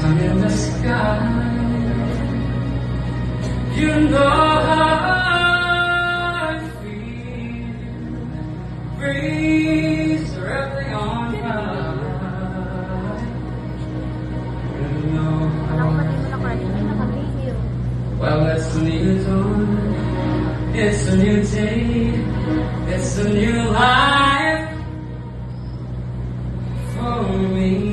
sun in the sky. You know how I feel. Breeze directly on by. You know how. Well, it's a new dawn. It's a new day. It's a new life for me.